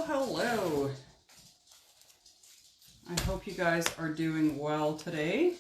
hello. I hope you guys are doing well today.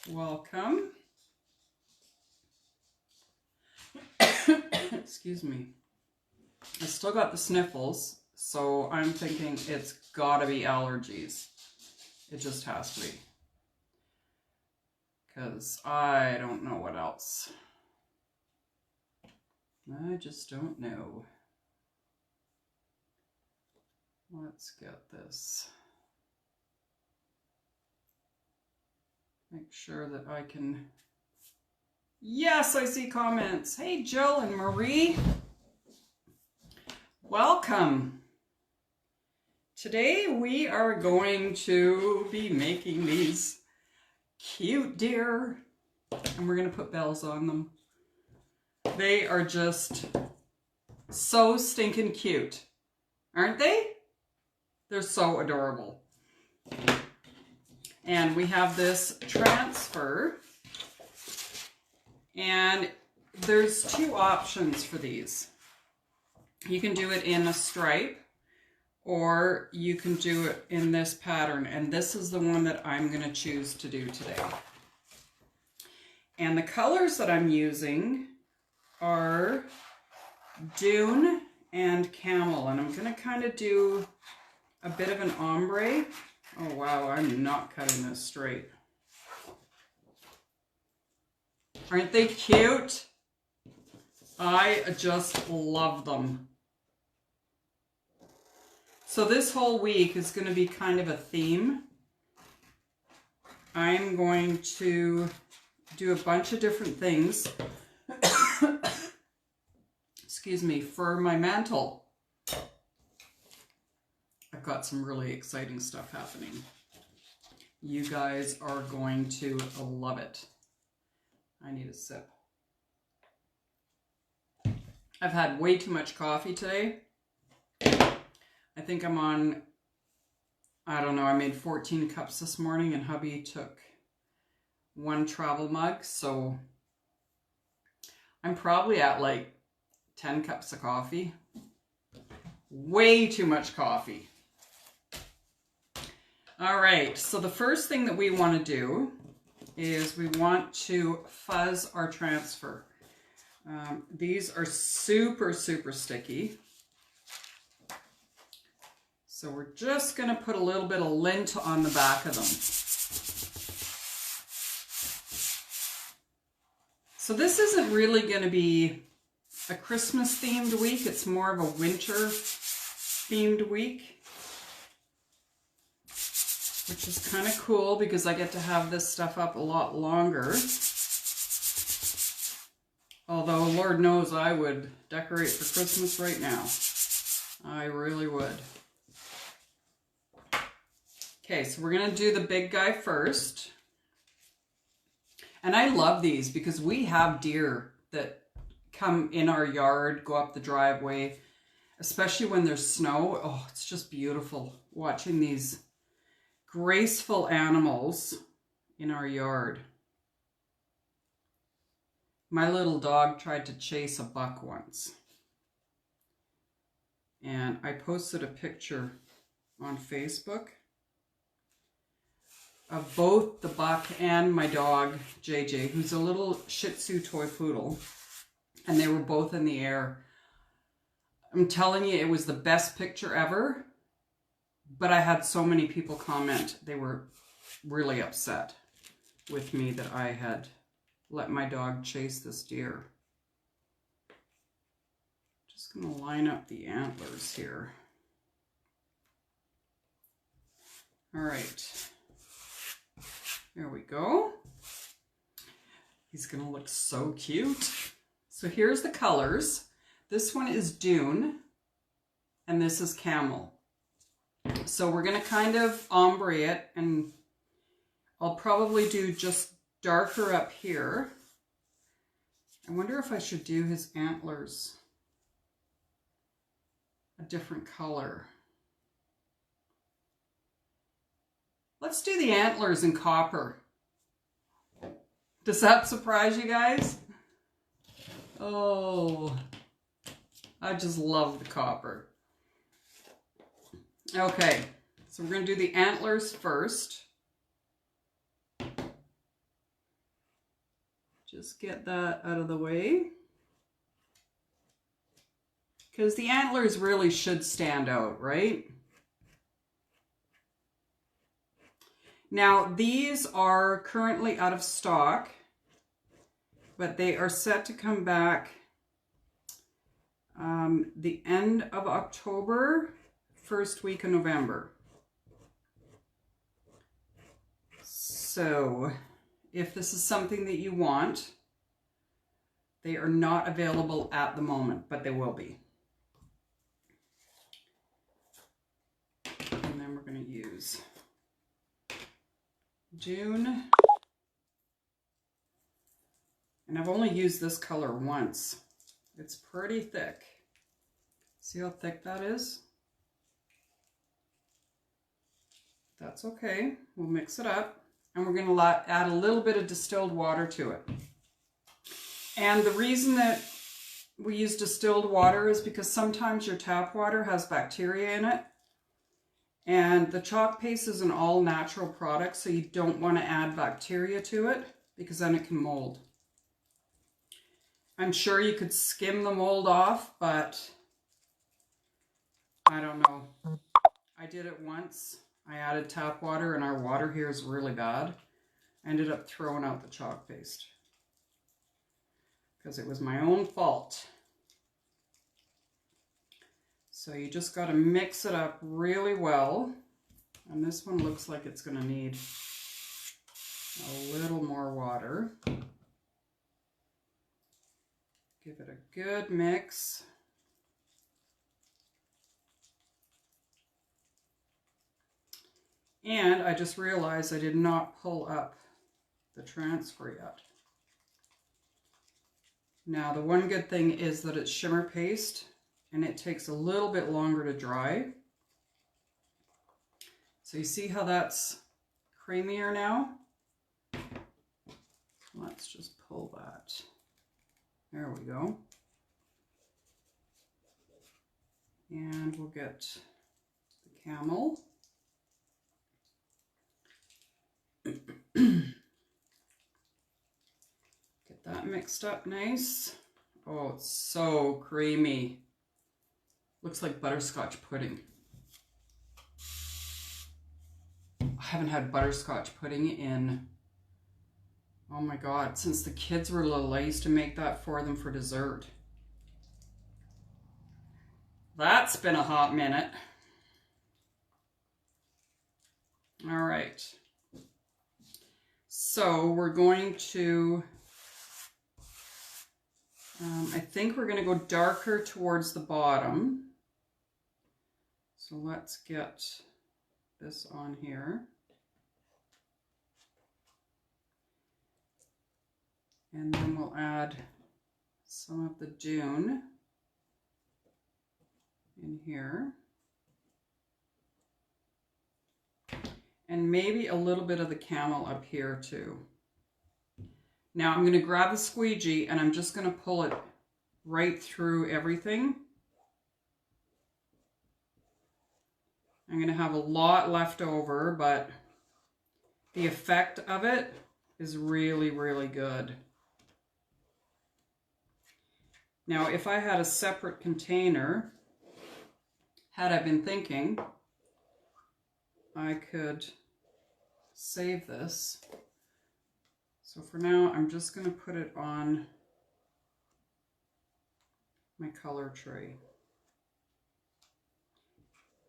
Welcome. Excuse me. I still got the sniffles, so I'm thinking it's gotta be allergies. It just has to be. Because I don't know what else. I just don't know. Let's get this. Make sure that I can... Yes, I see comments. Hey, Jill and Marie. Welcome. Today we are going to be making these cute deer. And we're going to put bells on them. They are just so stinking cute. Aren't they? They're so adorable. And we have this transfer. And there's two options for these. You can do it in a stripe, or you can do it in this pattern. And this is the one that I'm going to choose to do today. And the colors that I'm using are Dune and Camel. And I'm going to kind of do a bit of an ombre. Oh wow, I'm not cutting this straight. Aren't they cute? I just love them. So this whole week is going to be kind of a theme. I'm going to do a bunch of different things. Excuse me, for my mantle. I've got some really exciting stuff happening. You guys are going to love it. I need a sip. I've had way too much coffee today. I think I'm on, I don't know, I made 14 cups this morning and hubby took one travel mug. So I'm probably at like 10 cups of coffee. Way too much coffee. All right, so the first thing that we want to do is we want to fuzz our transfer. These are super, super sticky. So we're just going to put a little bit of lint on the back of them. So this isn't really going to be a Christmas themed week. It's more of a winter themed week. Which is kind of cool because I get to have this stuff up a lot longer. Although, Lord knows I would decorate for Christmas right now. I really would. Okay, so we're going to do the big guy first. And I love these because we have deer that come in our yard, go up the driveway, especially when there's snow. Oh, it's just beautiful watching these graceful animals in our yard. My little dog tried to chase a buck once. And I posted a picture on Facebook of both the buck and my dog, JJ, who's a little Shih Tzu toy poodle. And they were both in the air. I'm telling you, it was the best picture ever. But I had so many people comment. They were really upset with me that I had let my dog chase this deer. Just going to line up the antlers here. All right. There we go. He's going to look so cute. So here's the colors. This one is Dune, and this is Camel. So we're going to kind of ombre it, and I'll probably do just darker up here. I wonder if I should do his antlers a different color. Let's do the antlers in copper. Does that surprise you guys? Oh, I just love the copper. Okay, so we're going to do the antlers first. Just get that out of the way. Because the antlers really should stand out, right? Now, these are currently out of stock, but they are set to come back the end of October, first week of November. So, if this is something that you want, they are not available at the moment, but they will be. And then we're going to use June. And I've only used this color once. It's pretty thick. See how thick that is? That's okay. We'll mix it up. And we're going to add a little bit of distilled water to it. And the reason that we use distilled water is because sometimes your tap water has bacteria in it. And the chalk paste is an all natural product, so you don't want to add bacteria to it because then it can mold. I'm sure you could skim the mold off, but I don't know. I did it once. I added tap water and our water here is really bad. I ended up throwing out the chalk paste because it was my own fault. So you just got to mix it up really well. And this one looks like it's going to need a little more water. Give it a good mix. And I just realized I did not pull up the transfer yet. Now the one good thing is that it's shimmer paste and it takes a little bit longer to dry. So you see how that's creamier now? Let's just pull that. There we go. And we'll get the camel. Get that mixed up nice. Oh, it's so creamy. Looks like butterscotch pudding. I haven't had butterscotch pudding in, oh my God, since the kids were little. I used to make that for them for dessert. That's been a hot minute. All right. So we're going to, I think we're going to go darker towards the bottom. So let's get this on here. And then we'll add some of the dune in here. And maybe a little bit of the camel up here too. Now I'm going to grab the squeegee and I'm just going to pull it right through everything. I'm going to have a lot left over, but the effect of it is really, really good. Now, if I had a separate container, had I been thinking, I could save this. So for now, I'm just going to put it on my color tray.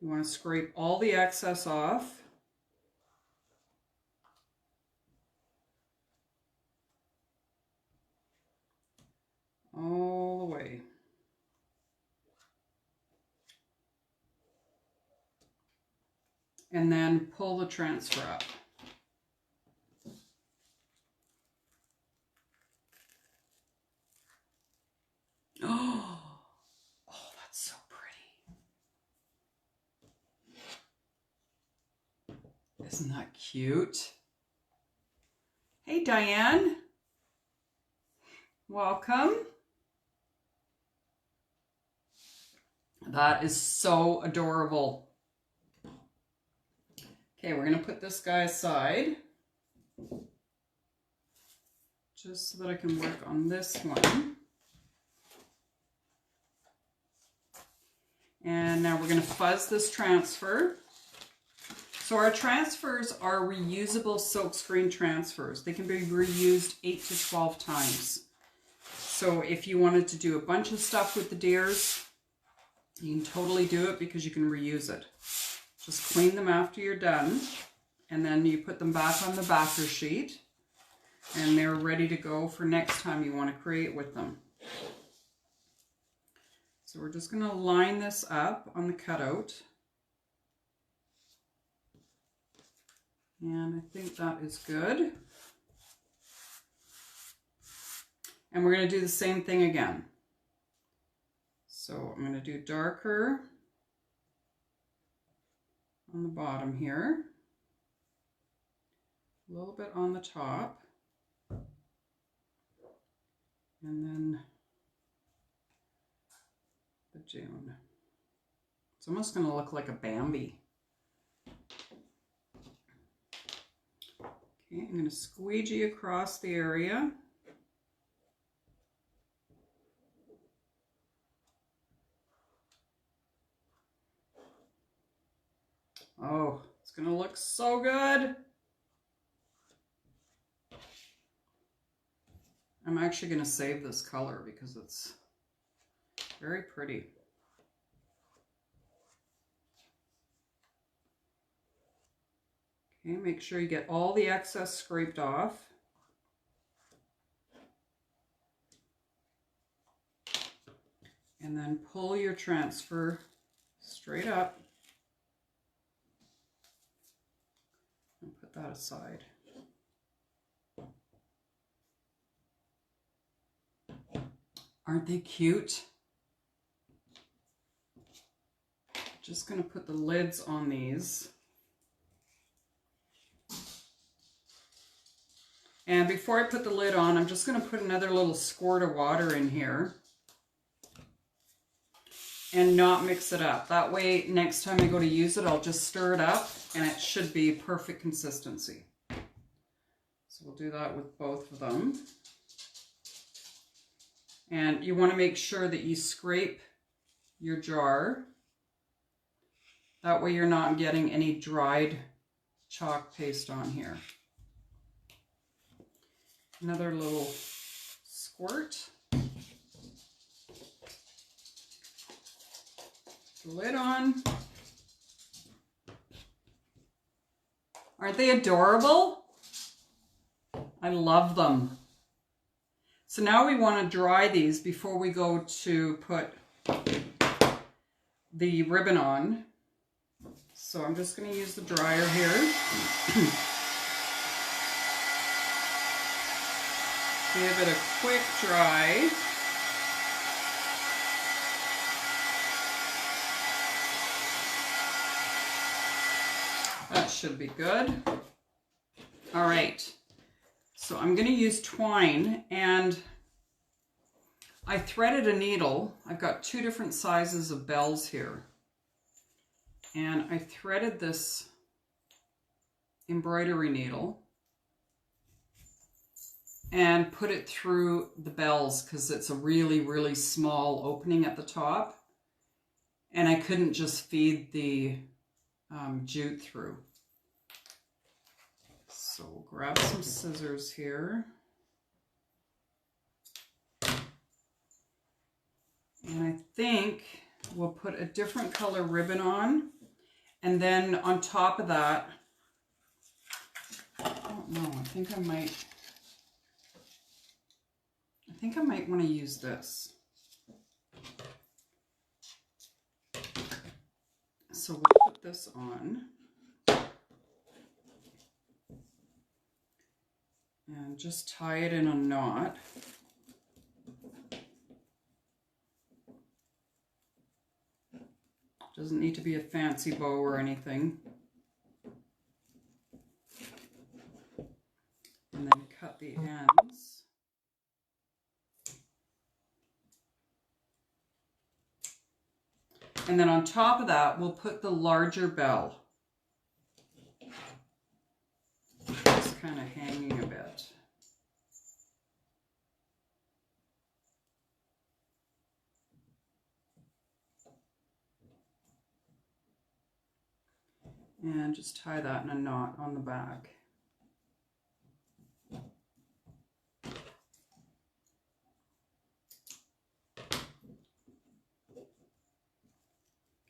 You want to scrape all the excess off. All the way. And then pull the transfer up. Oh, that's so pretty. Isn't that cute? Hey, Diane. Welcome. That is so adorable. Okay, we're going to put this guy aside just so that I can work on this one. And now we're going to fuzz this transfer. So our transfers are reusable silkscreen transfers. They can be reused 8 to 12 times. So if you wanted to do a bunch of stuff with the deers, you can totally do it because you can reuse it. Just clean them after you're done, and then you put them back on the backer sheet, and they're ready to go for next time you want to create with them. So we're just going to line this up on the cutout. And I think that is good. And we're going to do the same thing again. So I'm going to do darker on the bottom here, a little bit on the top, and then the June. It's almost going to look like a Bambi. Okay, I'm going to squeegee across the area. Oh, it's going to look so good. I'm actually going to save this color because it's very pretty. Okay, make sure you get all the excess scraped off. And then pull your transfer straight up. And put that aside. Aren't they cute? Just going to put the lids on these. And before I put the lid on, I'm just going to put another little squirt of water in here and not mix it up. That way, next time I go to use it, I'll just stir it up and it should be perfect consistency. So we'll do that with both of them. And you want to make sure that you scrape your jar. That way you're not getting any dried chalk paste on here. Another little squirt. The lid on. Aren't they adorable? I love them. So now we want to dry these before we go to put the ribbon on. So I'm just going to use the dryer here. Give it a quick dry. That should be good. All right. So I'm going to use twine, and I threaded a needle. I've got 2 different sizes of bells here. And I threaded this embroidery needle and put it through the bells because it's a really, really small opening at the top. And I couldn't just feed the jute through. So we'll grab some scissors here. And I think we'll put a different color ribbon on. And then on top of that, I don't know, I think I might want to use this. So we'll put this on. And just tie it in a knot. Doesn't need to be a fancy bow or anything. And then cut the ends. And then on top of that, we'll put the larger bell. Just kind of hanging a bit. And just tie that in a knot on the back.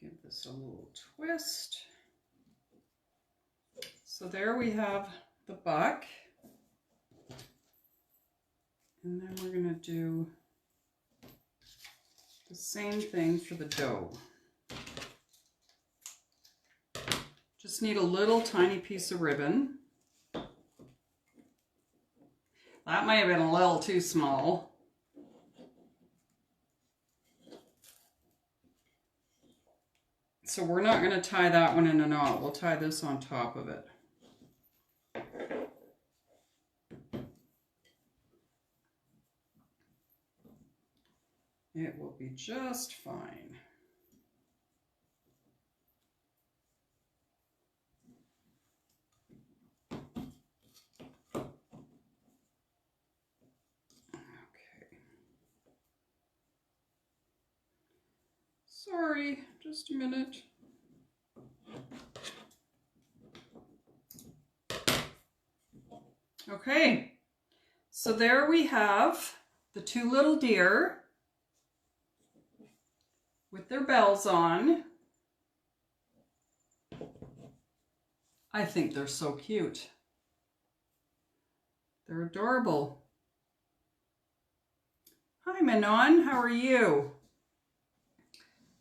Give this a little twist. So there we have the buck. And then we're going to do the same thing for the doe. Just need a little tiny piece of ribbon. That might have been a little too small. So we're not going to tie that one in a knot. We'll tie this on top of it. It will be just fine. Sorry, just a minute. Okay, so there we have the two little deer with their bells on. I think they're so cute. They're adorable. Hi Manon, how are you?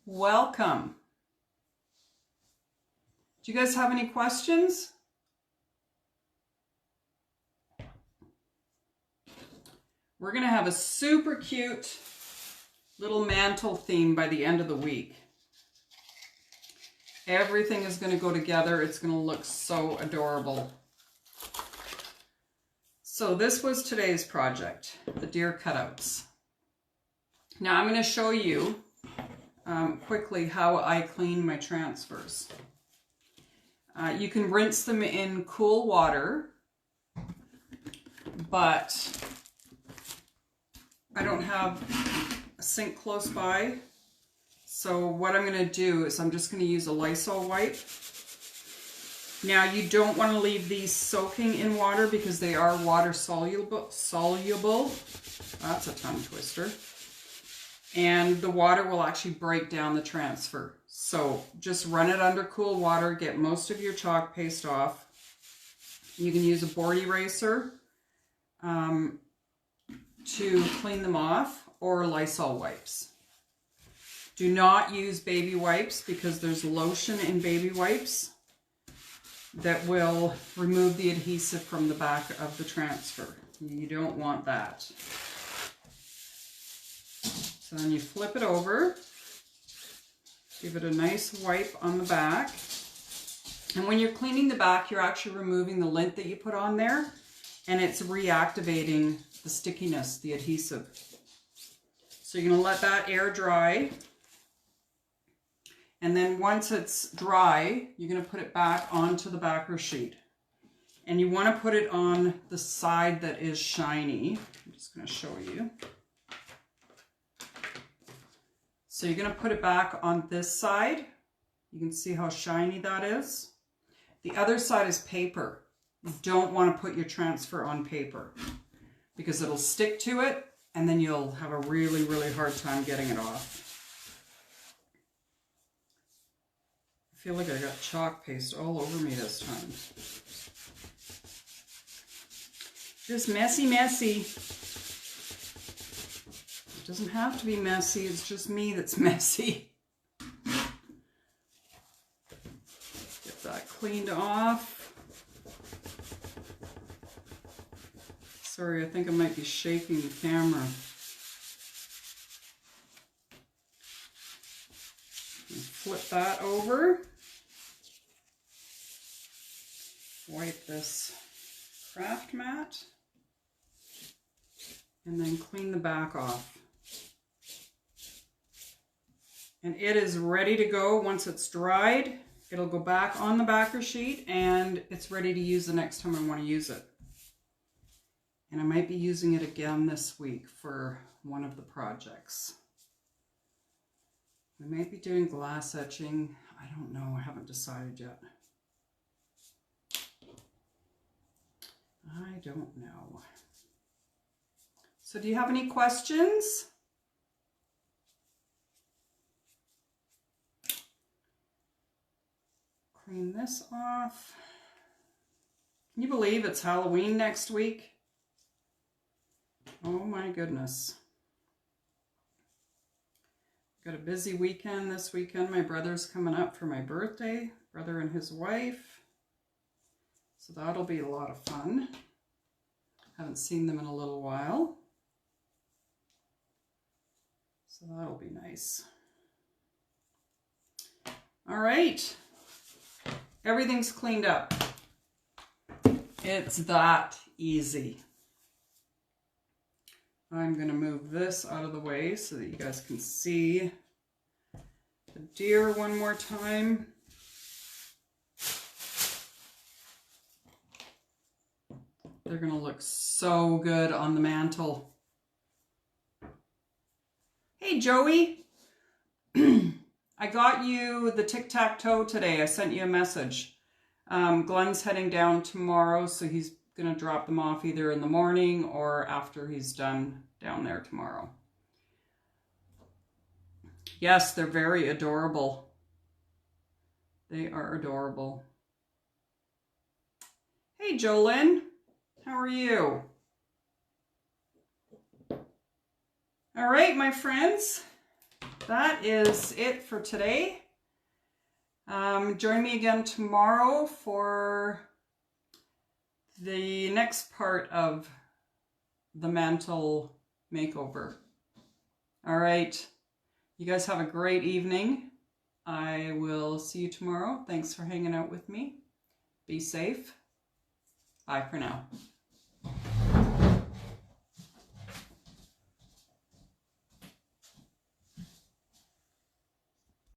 Welcome. Do you guys have any questions? We're going to have a super cute little mantle theme by the end of the week. Everything is going to go together. It's going to look so adorable. So this was today's project, the deer cutouts. Now I'm going to show you quickly how I clean my transfers. You can rinse them in cool water, but I don't have a sink close by. So what I'm going to do is I'm just going to use a Lysol wipe. Now you don't want to leave these soaking in water because they are water soluble. That's a tongue twister. And the water will actually break down the transfer. So just run it under cool water, get most of your chalk paste off. You can use a board eraser to clean them off, or Lysol wipes. Do not use baby wipes because there's lotion in baby wipes that will remove the adhesive from the back of the transfer. You don't want that. So then you flip it over, give it a nice wipe on the back. And when you're cleaning the back, you're actually removing the lint that you put on there, and it's reactivating the stickiness, the adhesive. So you're going to let that air dry. And then once it's dry, you're going to put it back onto the backer sheet. And you want to put it on the side that is shiny. I'm just going to show you. So you're going to put it back on this side. You can see how shiny that is. The other side is paper. You don't want to put your transfer on paper because it'll stick to it and then you'll have a really, really hard time getting it off. I feel like I got chalk paste all over me this time. Just messy, messy. It doesn't have to be messy, it's just me that's messy. Get that cleaned off. Sorry, I think I might be shaking the camera. Flip that over. Wipe this craft mat. And then clean the back off. And it is ready to go. Once it's dried, it'll go back on the backer sheet and it's ready to use the next time I want to use it. And I might be using it again this week for one of the projects. We might be doing glass etching. I don't know. I haven't decided yet. I don't know. So do you have any questions? Clean this off. Can you believe it's Halloween next week? Oh my goodness. Got a busy weekend this weekend. My brother's coming up for my birthday. Brother and his wife. So that'll be a lot of fun. Haven't seen them in a little while. So that'll be nice. All right. Everything's cleaned up. It's that easy. I'm going to move this out of the way so that you guys can see the deer one more time. They're going to look so good on the mantle. Hey, Joey. I got you the tic-tac-toe today. I sent you a message. Glenn's heading down tomorrow, so he's going to drop them off either in the morning or after he's done down there tomorrow. Yes, they're very adorable. They are adorable. Hey, Jolyn. How are you? All right, my friends. That is it for today. Join me again tomorrow for the next part of the mantle makeover. All right. You guys have a great evening. I will see you tomorrow. Thanks for hanging out with me. Be safe. Bye for now.